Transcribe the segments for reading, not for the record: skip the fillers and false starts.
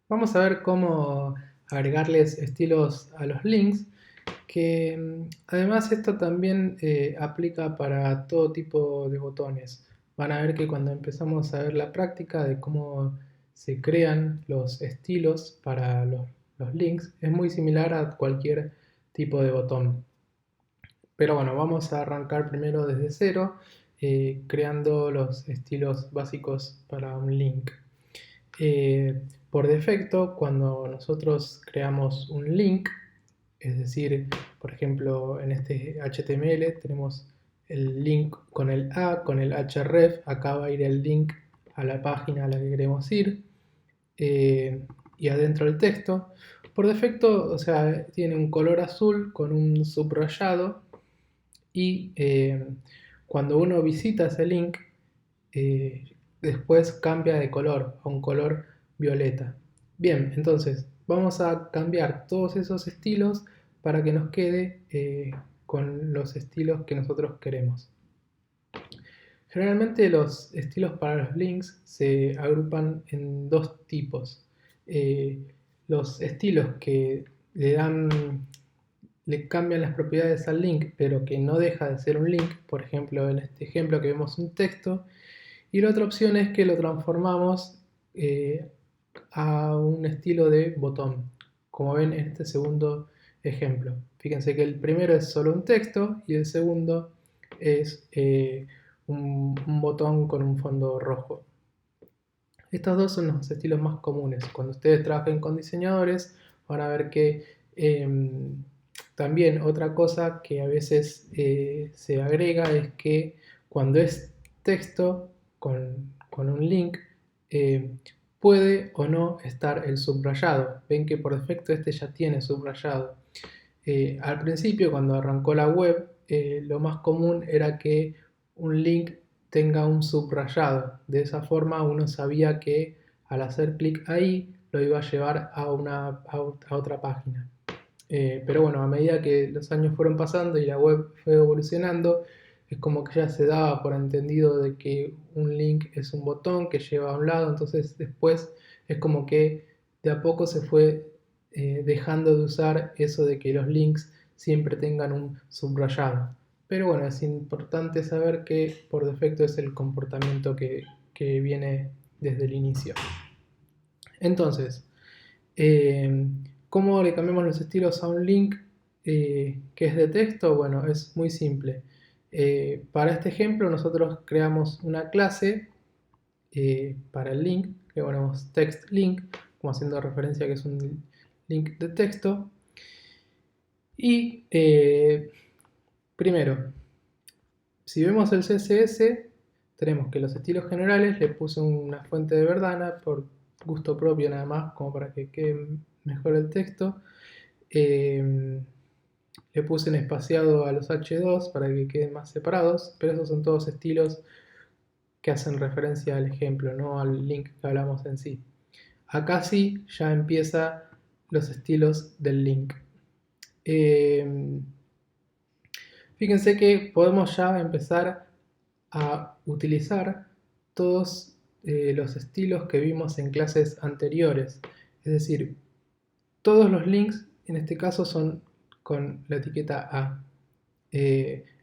Vamos a ver cómo agregarles estilos a los links, que además esto también aplica para todo tipo de botones. Van a ver que cuando empezamos a ver la práctica de cómo se crean los estilos para los links, es muy similar a cualquier tipo de botón. Pero bueno, vamos a arrancar primero desde cero, creando los estilos básicos para un link. Eh, por defecto, cuando nosotros creamos un link, es decir, por ejemplo, en este HTML tenemos el link con el A, con el href, acá va a ir el link a la página a la que queremos ir, y adentro el texto. Por defecto, o sea, tiene un color azul con un subrayado y cuando uno visita ese link, después cambia de color a un color violeta. Bien, entonces vamos a cambiar todos esos estilos para que nos quede con los estilos que nosotros queremos. Generalmente los estilos para los links se agrupan en dos tipos. Eh, los estilos que le dan, le cambian las propiedades al link, pero que no deja de ser un link. Por ejemplo, en este ejemplo que vemos un texto. Y la otra opción es que lo transformamos eh, a un estilo de botón, como ven en este segundo ejemplo. Fíjense que el primero es solo un texto y el segundo es un botón con un fondo rojo. Estos dos son los estilos más comunes. Cuando ustedes trabajen con diseñadores, van a ver que también otra cosa que a veces se agrega es que cuando es texto con un link, eh, puede o no estar el subrayado. Ven que por defecto este ya tiene subrayado. Al principio, cuando arrancó la web, lo más común era que un link tenga un subrayado. De esa forma uno sabía que al hacer clic ahí lo iba a llevar a otra página. Pero bueno, a medida que los años fueron pasando y la web fue evolucionando, es como que ya se daba por entendido de que un link es un botón que lleva a un lado, entonces después es como que de a poco se fue dejando de usar eso de que los links siempre tengan un subrayado. Pero bueno, es importante saber que por defecto es el comportamiento que viene desde el inicio. Entonces, eh, ¿cómo le cambiamos los estilos a un link que es de texto? Bueno, es muy simple. Para este ejemplo nosotros creamos una clase para el link, que ponemos text link, como haciendo referencia a que es un link de texto. Y primero, si vemos el CSS, tenemos que los estilos generales le puse una fuente de Verdana por gusto propio nada más, como para que quede mejor el texto. Eh, Le puse en espaciado a los H2 para que queden más separados, pero esos son todos estilos que hacen referencia al ejemplo, no al link que hablamos en sí. Acá sí ya empieza los estilos del link. Eh, Fíjense que podemos ya empezar a utilizar todos los estilos que vimos en clases anteriores. Es decir, todos los links en este caso son con la etiqueta A.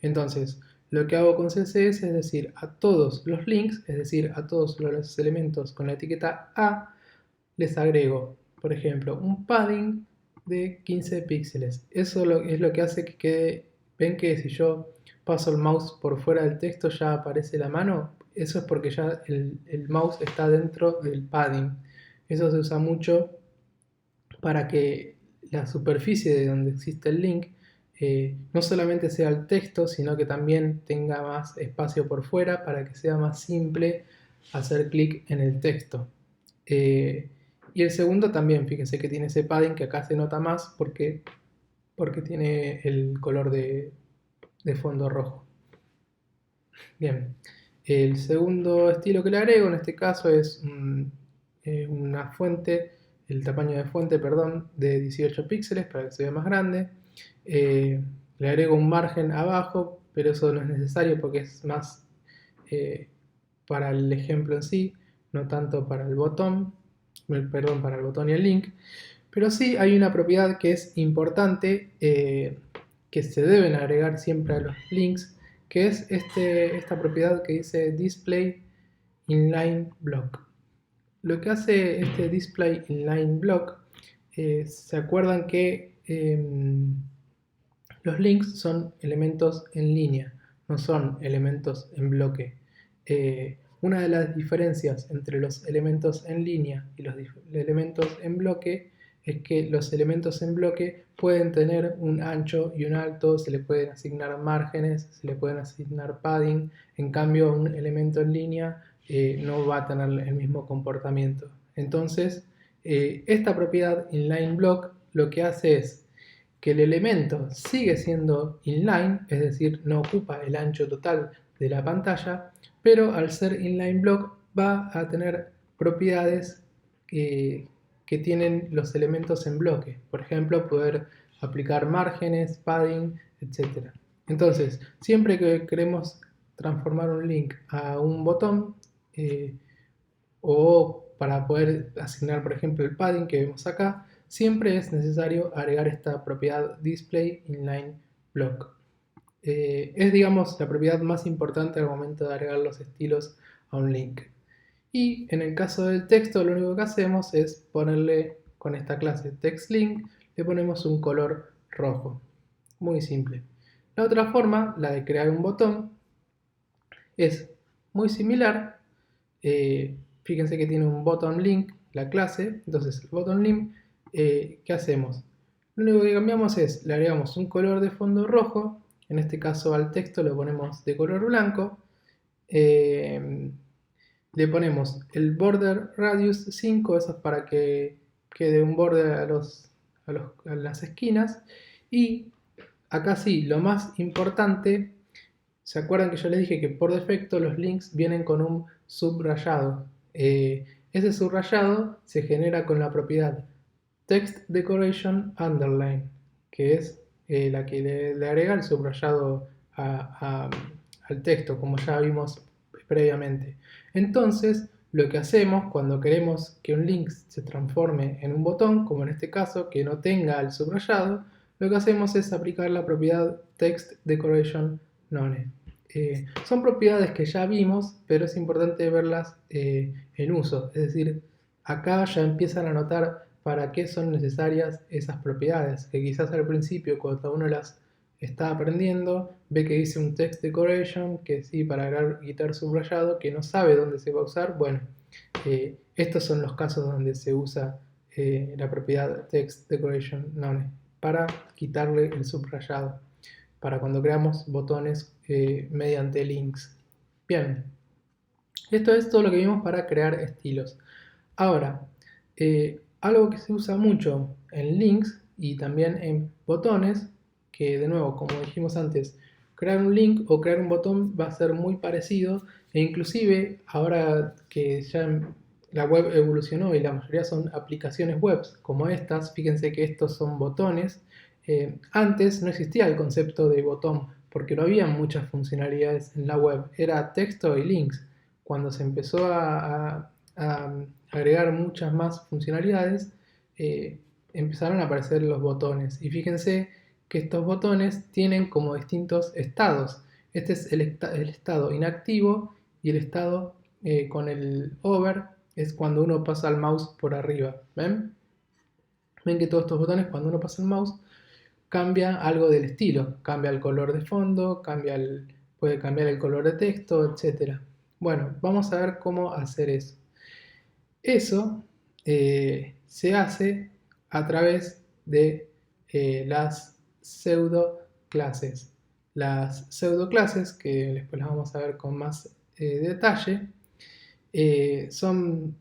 Entonces, lo que hago con CSS es decir, a todos los links, es decir, a todos los elementos con la etiqueta A, les agrego, por ejemplo, un padding de 15 píxeles. Eso es lo que hace que quede, ven que si yo paso el mouse por fuera del texto ya aparece la mano. Eso es porque ya el mouse está dentro del padding. Eso se usa mucho para que la superficie de donde existe el link no solamente sea el texto, sino que también tenga más espacio por fuera para que sea más simple hacer clic en el texto. Eh, y el segundo también, fíjense que tiene ese padding que acá se nota más porque tiene el color de fondo rojo. Bien, el segundo estilo que le agrego en este caso es una fuente, el tamaño de fuente, perdón, de 18 píxeles para que se vea más grande. Le agrego un margen abajo, pero eso no es necesario porque es más eh, para el ejemplo en sí, no tanto para el botón. perdón, para el botón y el link, pero sí hay una propiedad que es importante, que se deben agregar siempre a los links, que es esta propiedad que dice display inline block. Lo que hace este display inline block, se acuerdan que los links son elementos en línea, no son elementos en bloque. Una de las diferencias entre los elementos en línea y los elementos en bloque es que los elementos en bloque pueden tener un ancho y un alto, se le pueden asignar márgenes, se le pueden asignar padding. En cambio, un elemento en línea no va a tener el mismo comportamiento. Entonces, esta propiedad inline block lo que hace es que el elemento sigue siendo inline, es decir, no ocupa el ancho total de la pantalla, pero al ser inline block va a tener propiedades que tienen los elementos en bloque. Por ejemplo, poder aplicar márgenes, padding, etc. Entonces, siempre que queremos transformar un link a un botón, o para poder asignar, por ejemplo, el padding que vemos acá, siempre es necesario agregar esta propiedad display inline block. Es, digamos, la propiedad más importante al momento de agregar los estilos a un link. Y en el caso del texto, lo único que hacemos es ponerle, con esta clase textLink, le ponemos un color rojo. Muy simple. La otra forma, la de crear un botón, es muy similar. Fíjense que tiene un button link, la clase. Entonces, el button link, ¿qué hacemos? Lo único que cambiamos es, le agregamos un color de fondo rojo. En este caso al texto lo ponemos de color blanco. Le ponemos el border radius 5, eso es para que quede un borde a las esquinas. Y acá sí, lo más importante, ¿se acuerdan que yo les dije que por defecto los links vienen con un subrayado? Ese subrayado se genera con la propiedad text decoration underline, que es la que le agrega el subrayado al texto, como ya vimos previamente. Entonces, lo que hacemos cuando queremos que un link se transforme en un botón, como en este caso, que no tenga el subrayado, lo que hacemos es aplicar la propiedad text decoration none. Son propiedades que ya vimos, pero es importante verlas en uso. Es decir, acá ya empiezan a notar para qué son necesarias esas propiedades, que quizás al principio cuando uno las está aprendiendo, ve que dice un text decoration, que sí, para agregar quitar subrayado, que no sabe dónde se va a usar. Bueno, estos son los casos donde se usa la propiedad text decoration none para quitarle el subrayado, para cuando creamos botones mediante links. Bien, esto es todo lo que vimos para crear estilos. Ahora, algo que se usa mucho en links y también en botones, que de nuevo, como dijimos antes, crear un link o crear un botón va a ser muy parecido, e inclusive ahora que ya la web evolucionó y la mayoría son aplicaciones web como estas, fíjense que estos son botones. Antes no existía el concepto de botón porque no había muchas funcionalidades en la web, era texto y links. Cuando se empezó a agregar muchas más funcionalidades, empezaron a aparecer los botones. Y fíjense que estos botones tienen como distintos estados. Este es el estado inactivo, y el estado con el hover es cuando uno pasa el mouse por arriba. ¿Ven? Ven que todos estos botones, cuando uno pasa el mouse, cambia algo del estilo. Cambia el color de fondo, puede cambiar el color de texto, etc. Bueno, vamos a ver cómo hacer eso. Eso se hace a través de las pseudo clases. Las pseudo clases, que después las vamos a ver con más detalle, son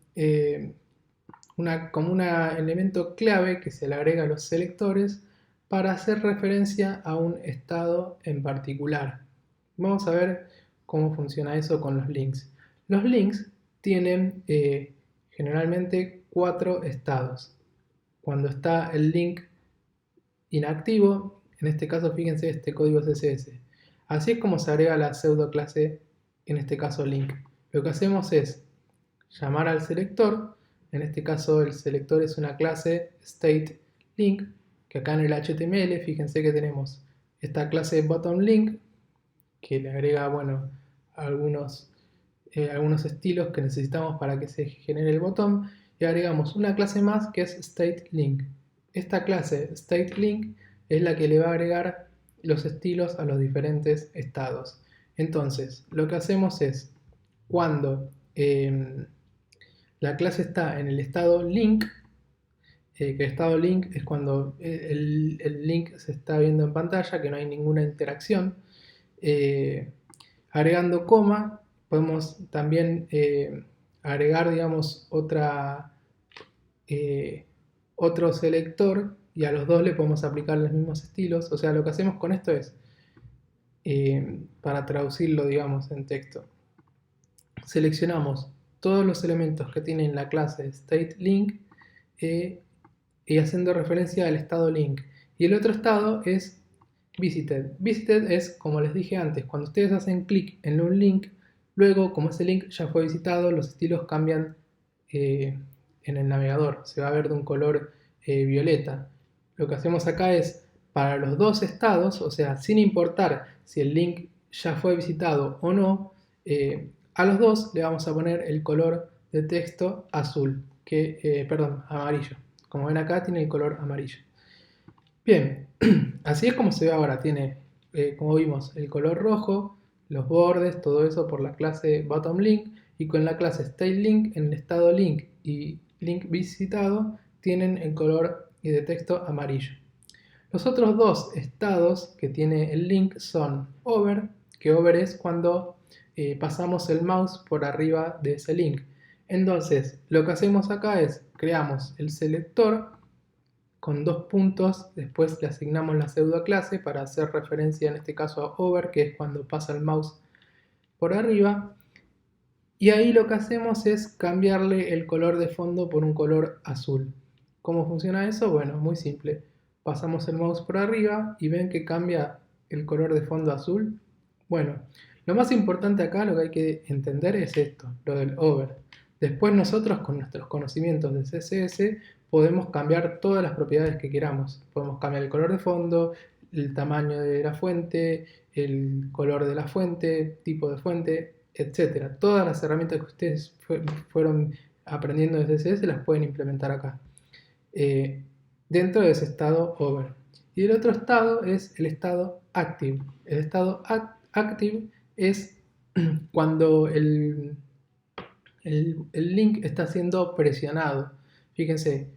como un elemento clave que se le agrega a los selectores para hacer referencia a un estado en particular. Vamos a ver cómo funciona eso con los links. Los links tienen generalmente 4 estados. Cuando está el link inactivo, en este caso fíjense este código CSS. Así es como se agrega la pseudo clase, en este caso link. Lo que hacemos es llamar al selector, En este caso el selector es una clase stateLink, que acá en el HTML, fíjense que tenemos esta clase bottomLink, que le agrega, bueno, algunos estilos que necesitamos para que se genere el botón, y agregamos una clase más que es stateLink. Esta clase stateLink es la que le va a agregar los estilos a los diferentes estados. Entonces, lo que hacemos es, cuando la clase está en el estado link, que el estado link es cuando el link se está viendo en pantalla, que no hay ninguna interacción. Agregando coma, podemos también agregar, digamos, otro selector, y a los dos le podemos aplicar los mismos estilos. O sea, lo que hacemos con esto es, para traducirlo, digamos, en texto, seleccionamos todos los elementos que tienen la clase stateLink y haciendo referencia al estado link. Y el otro estado es visited. Visited es, como les dije antes, cuando ustedes hacen clic en un link, luego, como ese link ya fue visitado, los estilos cambian en el navegador. Se va a ver de un color violeta. Lo que hacemos acá es, para los dos estados, o sea, sin importar si el link ya fue visitado o no, a los dos le vamos a poner el color de texto azul, perdón, amarillo. Como ven acá, tiene el color amarillo. Bien, así es como se ve ahora. Tiene, como vimos, el color rojo, los bordes, todo eso por la clase bottomLink, y con la clase stateLink en el estado link y link visitado tienen el color de texto amarillo. Los otros dos estados que tiene el link son over, que over es cuando pasamos el mouse por arriba de ese link. Entonces, lo que hacemos acá es, creamos el selector con dos puntos, después le asignamos la pseudo clase para hacer referencia en este caso a over, que es cuando pasa el mouse por arriba, y ahí lo que hacemos es cambiarle el color de fondo por un color azul. ¿Cómo funciona eso? Bueno, muy simple. Pasamos el mouse por arriba y ven que cambia el color de fondo azul. Bueno, lo más importante acá, lo que hay que entender es esto, lo del over. Después nosotros, con nuestros conocimientos de CSS, podemos cambiar todas las propiedades que queramos. Podemos cambiar el color de fondo, el tamaño de la fuente, el color de la fuente, tipo de fuente, etc. Todas las herramientas que ustedes fueron aprendiendo de CSS las pueden implementar acá, dentro de ese estado over. Y el otro estado es el estado active. El estado active es cuando el link está siendo presionado. Fíjense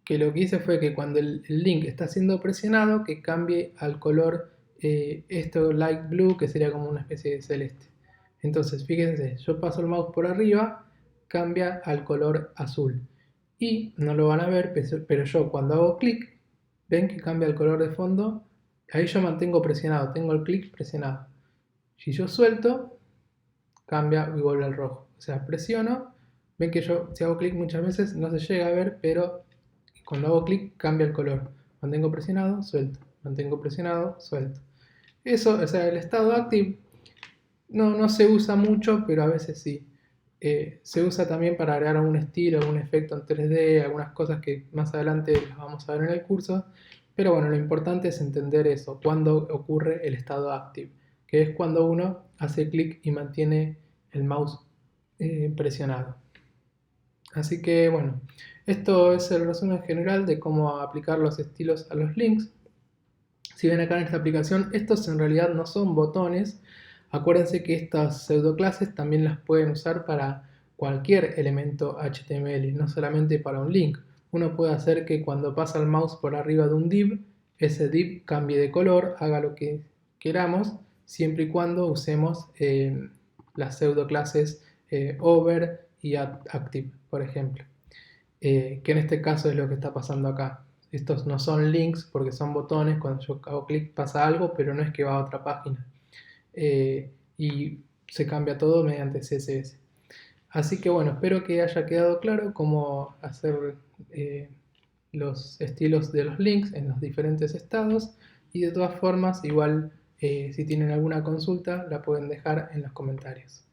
que lo que hice fue que cuando el link está siendo presionado, que cambie al color esto light blue, que sería como una especie de celeste. Entonces, fíjense, yo paso el mouse por arriba, cambia al color azul. Y no lo van a ver, pero yo cuando hago clic, ven que cambia el color de fondo. Ahí yo mantengo presionado, tengo el clic presionado. Si yo suelto, cambia y vuelve al rojo. O sea, presiono, ven que yo si hago clic muchas veces no se llega a ver, pero cuando hago clic cambia el color. Mantengo presionado, suelto. Mantengo presionado, suelto. Eso, o sea, el estado active no se usa mucho, pero a veces sí. Se usa también para agregar algún estilo, algún efecto en 3D, algunas cosas que más adelante las vamos a ver en el curso. Pero bueno, lo importante es entender eso, cuando ocurre el estado active, que es cuando uno hace clic y mantiene el mouse presionado. Así que bueno, esto es el resumen general de cómo aplicar los estilos a los links. Si ven acá en esta aplicación, estos en realidad no son botones. Acuérdense que estas pseudoclases también las pueden usar para cualquier elemento HTML, no solamente para un link. Uno puede hacer que cuando pasa el mouse por arriba de un div, ese div cambie de color, haga lo que queramos, siempre y cuando usemos las pseudoclases over y active, por ejemplo. Que en este caso es lo que está pasando acá. Estos no son links porque son botones, cuando yo hago clic pasa algo, pero no es que va a otra página. Y se cambia todo mediante CSS. Así que bueno, espero que haya quedado claro cómo hacer los estilos de los links en los diferentes estados, y de todas formas, igual si tienen alguna consulta la pueden dejar en los comentarios.